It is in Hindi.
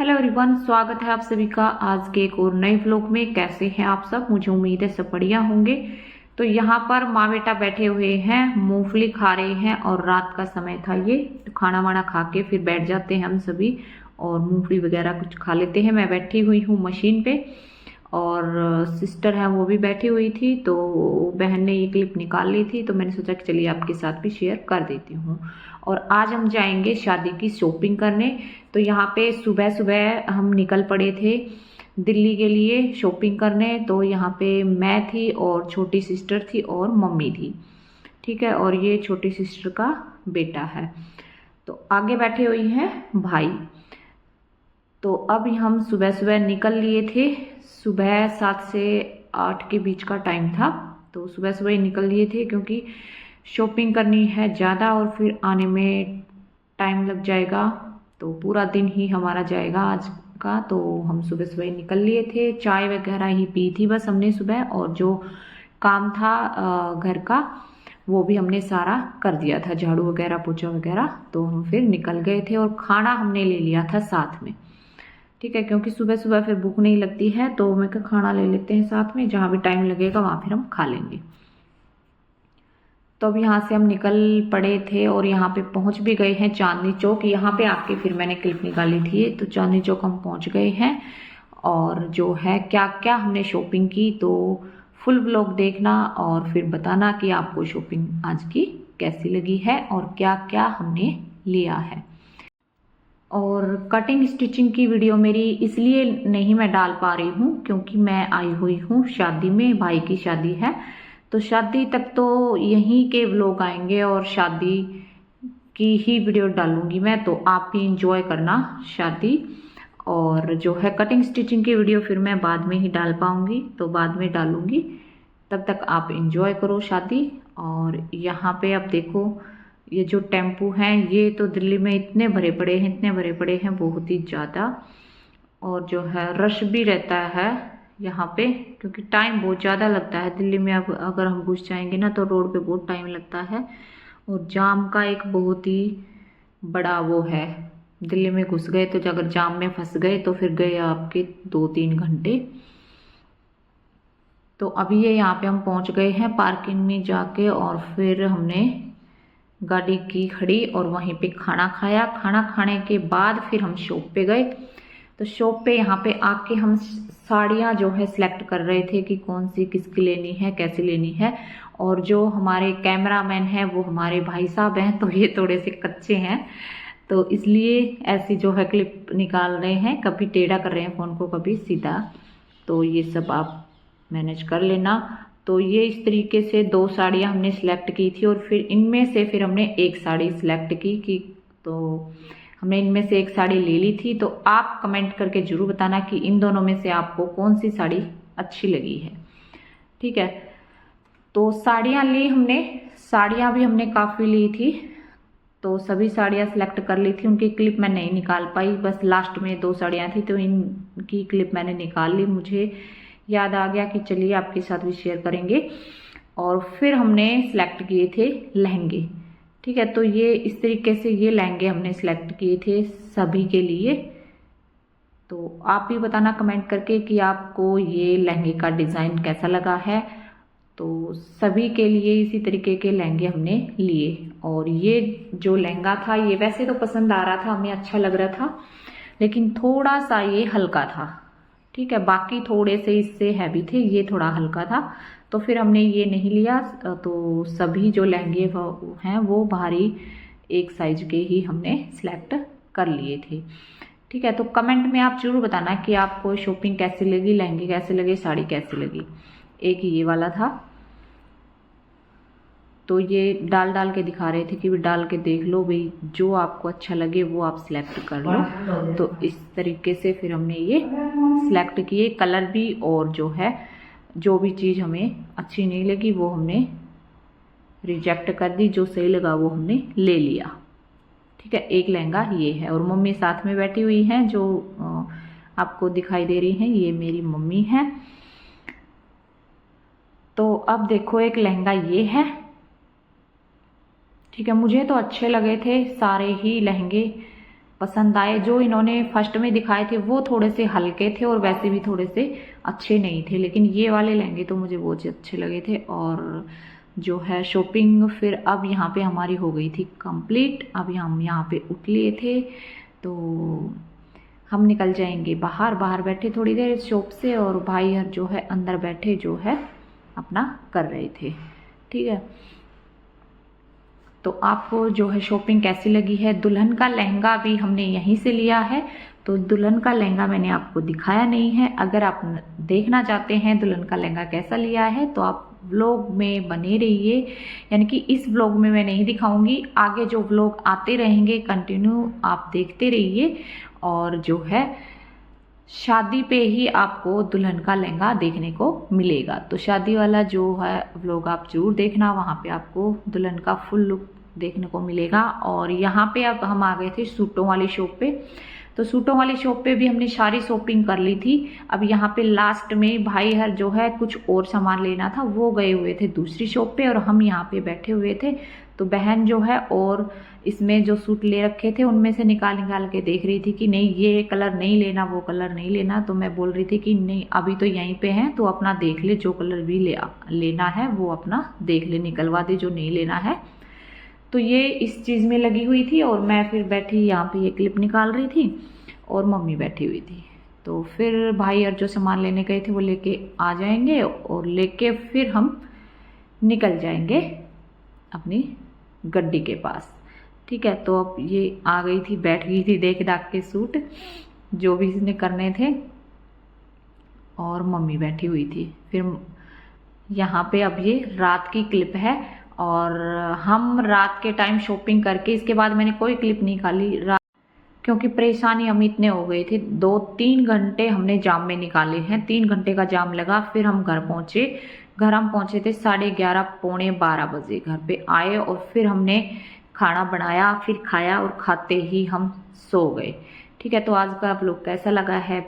हेलो एवरीवन, स्वागत है आप सभी का आज के एक और नए व्लॉग में। कैसे हैं आप सब? मुझे उम्मीद है सब बढ़िया होंगे। तो यहाँ पर माँ बेटा बैठे हुए हैं, मूंगफली खा रहे हैं और रात का समय था ये, तो खाना वाना खा के फिर बैठ जाते हैं हम सभी और मूंगफली वगैरह कुछ खा लेते हैं। मैं बैठी हुई हूँ मशीन पे और सिस्टर है वो भी बैठी हुई थी, तो बहन ने ये क्लिप निकाल ली थी तो मैंने सोचा कि चलिए आपके साथ भी शेयर कर देती हूँ। और आज हम जाएंगे शादी की शॉपिंग करने। तो यहाँ पे सुबह सुबह हम निकल पड़े थे दिल्ली के लिए शॉपिंग करने। तो यहाँ पे मैं थी और छोटी सिस्टर थी और मम्मी थी, ठीक है। और ये छोटी सिस्टर का बेटा है, तो आगे बैठे हुई हैं भाई। तो अब हम सुबह सुबह निकल लिए थे, सुबह 7 से 8 के बीच का टाइम था। तो सुबह सुबह ही निकल लिए थे क्योंकि शॉपिंग करनी है ज़्यादा और फिर आने में टाइम लग जाएगा, तो पूरा दिन ही हमारा जाएगा आज का। तो हम सुबह सुबह ही निकल लिए थे, चाय वगैरह ही पी थी बस हमने सुबह, और जो काम था घर का वो भी हमने सारा कर दिया था, झाड़ू वगैरह पोछा वगैरह। तो हम फिर निकल गए थे और खाना हमने ले लिया था साथ में, ठीक है, क्योंकि सुबह सुबह फिर भूख नहीं लगती है। तो मैं कहा खाना ले लेते हैं साथ में, जहाँ भी टाइम लगेगा वहाँ फिर हम खा लेंगे। तो अब यहाँ से हम निकल पड़े थे और यहाँ पे पहुँच भी गए हैं चांदनी चौक। यहाँ पे आके फिर मैंने क्लिप निकाली थी, तो चांदनी चौक हम पहुँच गए हैं। और जो है क्या क्या हमने शॉपिंग की, तो फुल व्लॉग देखना और फिर बताना कि आपको शॉपिंग आज की कैसी लगी है और क्या क्या हमने लिया है। और कटिंग स्टिचिंग की वीडियो मेरी इसलिए नहीं मैं डाल पा रही हूँ क्योंकि मैं आई हुई हूँ शादी में, भाई की शादी है। तो शादी तक तो यहीं के व्लॉग आएंगे और शादी की ही वीडियो डालूंगी मैं, तो आप भी इंजॉय करना शादी। और जो है कटिंग स्टिचिंग की वीडियो फिर मैं बाद में ही डाल पाऊंगी, तो बाद में डालूंगी, तब तक आप इंजॉय करो शादी। और यहाँ पे आप देखो ये जो टेम्पू हैं, ये तो दिल्ली में इतने भरे पड़े हैं, इतने भरे पड़े हैं, बहुत ही ज़्यादा। और जो है रश भी रहता है यहाँ पे क्योंकि टाइम बहुत ज़्यादा लगता है दिल्ली में। अब अगर हम घुस जाएंगे ना तो रोड पे बहुत टाइम लगता है और जाम का एक बहुत ही बड़ा वो है। दिल्ली में घुस गए तो अगर जाम में फंस गए तो फिर गए आपके 2-3 घंटे। तो अभी ये यहाँ पे हम पहुँच गए हैं पार्किंग में जाके, और फिर हमने गाड़ी की खड़ी और वहीं पे खाना खाया। खाना खाने के बाद फिर हम शॉप पे गए। तो शॉप पे यहाँ पे आके हम साड़ियाँ जो है सिलेक्ट कर रहे थे कि कौन सी किसकी लेनी है, कैसी लेनी है। और जो हमारे कैमरामैन हैं वो हमारे भाई साहब हैं, तो ये थोड़े से कच्चे हैं, तो इसलिए ऐसी जो है क्लिप निकाल रहे हैं, कभी टेढ़ा कर रहे हैं फ़ोन को कभी सीधा, तो ये सब आप मैनेज कर लेना। तो ये इस तरीके से 2 साड़ियाँ हमने सिलेक्ट की थी और फिर इनमें से फिर हमने एक साड़ी सिलेक्ट की कि तो हमने इनमें से एक साड़ी ले ली थी। तो आप कमेंट करके ज़रूर बताना कि इन दोनों में से आपको कौन सी साड़ी अच्छी लगी है, ठीक है। तो साड़ियाँ ली हमने, साड़ियाँ भी हमने काफ़ी ली थी, तो सभी साड़ियाँ सिलेक्ट कर ली थी। उनकी क्लिप मैं नहीं निकाल पाई, बस लास्ट में 2 साड़ियाँ थी तो इनकी क्लिप मैंने निकाल ली। मुझे याद आ गया कि चलिए आपके साथ भी शेयर करेंगे। और फिर हमने सिलेक्ट किए थे लहंगे, ठीक है। तो ये इस तरीके से ये लहंगे हमने सिलेक्ट किए थे सभी के लिए। तो आप भी बताना कमेंट करके कि आपको ये लहंगे का डिज़ाइन कैसा लगा है। तो सभी के लिए इसी तरीके के लहंगे हमने लिए। और ये जो लहंगा था ये वैसे तो पसंद आ रहा था, हमें अच्छा लग रहा था, लेकिन थोड़ा सा ये हल्का था, ठीक है। बाकी थोड़े से इससे हैवी थे, ये थोड़ा हल्का था, तो फिर हमने ये नहीं लिया। तो सभी जो लहंगे हैं वो भारी एक साइज के ही हमने सिलेक्ट कर लिए थे, ठीक है। तो कमेंट में आप जरूर बताना कि आपको शॉपिंग कैसी लगी, लहंगे कैसे लगे, साड़ी कैसी लगी। एक ये वाला था, तो ये डाल के दिखा रहे थे कि भी डाल के देख लो भाई, जो आपको अच्छा लगे वो आप सिलेक्ट कर लो। तो इस तरीके से फिर हमने ये सिलेक्ट किए कलर भी, और जो है जो भी चीज़ हमें अच्छी नहीं लगी वो हमने रिजेक्ट कर दी, जो सही लगा वो हमने ले लिया, ठीक है। एक लहंगा ये है और मम्मी साथ में बैठी हुई हैं, जो आपको दिखाई दे रही हैं, ये मेरी मम्मी है। तो अब देखो एक लहंगा ये है, ठीक है। मुझे तो अच्छे लगे थे सारे ही लहंगे, पसंद आए। जो इन्होंने फर्स्ट में दिखाए थे वो थोड़े से हल्के थे और वैसे भी थोड़े से अच्छे नहीं थे, लेकिन ये वाले लहंगे तो मुझे बहुत अच्छे लगे थे। और जो है शॉपिंग फिर अब यहाँ पे हमारी हो गई थी कंप्लीट। अब हम यहाँ पे उठ लिए थे तो हम निकल जाएंगे बाहर। बाहर बैठे थोड़ी देर शॉप से और भाई जो है अंदर बैठे जो है अपना कर रहे थे। ठीक है, तो आपको जो है शॉपिंग कैसी लगी है? दुल्हन का लहंगा भी हमने यहीं से लिया है, तो दुल्हन का लहंगा मैंने आपको दिखाया नहीं है। अगर आप देखना चाहते हैं दुल्हन का लहंगा कैसा लिया है तो आप व्लॉग में बने रहिए, यानी कि इस व्लॉग में मैं नहीं दिखाऊंगी, आगे जो व्लॉग आते रहेंगे कंटिन्यू आप देखते रहिए। और जो है शादी पे ही आपको दुल्हन का लहंगा देखने को मिलेगा, तो शादी वाला जो है व्लॉग आप जरूर देखना, वहाँ पे आपको दुल्हन का फुल लुक देखने को मिलेगा। और यहाँ पे अब हम आ गए थे सूटों वाली शॉप पे, तो सूटों वाली शॉप पे भी हमने सारी शॉपिंग कर ली थी। अब यहाँ पे लास्ट में भाई हर जो है कुछ और सामान लेना था, वो गए हुए थे दूसरी शॉप पे और हम यहाँ पे बैठे हुए थे। तो बहन जो है और इसमें जो सूट ले रखे थे उनमें से निकाल के देख रही थी कि नहीं ये कलर नहीं लेना, वो कलर नहीं लेना। तो मैं बोल रही थी कि नहीं अभी तो यहीं पे हैं तो अपना देख ले, जो कलर भी लेना है वो अपना देख ले, निकलवा दे जो नहीं लेना है। तो ये इस चीज़ में लगी हुई थी और मैं फिर बैठी यहाँ पे ये क्लिप निकाल रही थी और मम्मी बैठी हुई थी। तो फिर भाई और जो सामान लेने गए थे वो लेके आ जाएंगे और लेके फिर हम निकल जाएंगे अपनी गड्डी के पास। ठीक है, तो अब ये आ गई थी, बैठ गई थी देख दाख के सूट जो भी इसने करने थे और मम्मी बैठी हुई थी। फिर यहाँ पे अब ये रात की क्लिप है और हम रात के टाइम शॉपिंग करके इसके बाद मैंने कोई क्लिप नहीं निकाली क्योंकि परेशानी हम इतने हो गए थे। 2-3 घंटे हमने जाम में निकाले हैं, 3 घंटे का जाम लगा। फिर हम घर पहुंचे, घर हम पहुंचे थे 11:30 पौने 12 बजे। घर पे आए और फिर हमने खाना बनाया, फिर खाया और खाते ही हम सो गए। ठीक है, तो आज का आप लोग कैसा लगा है?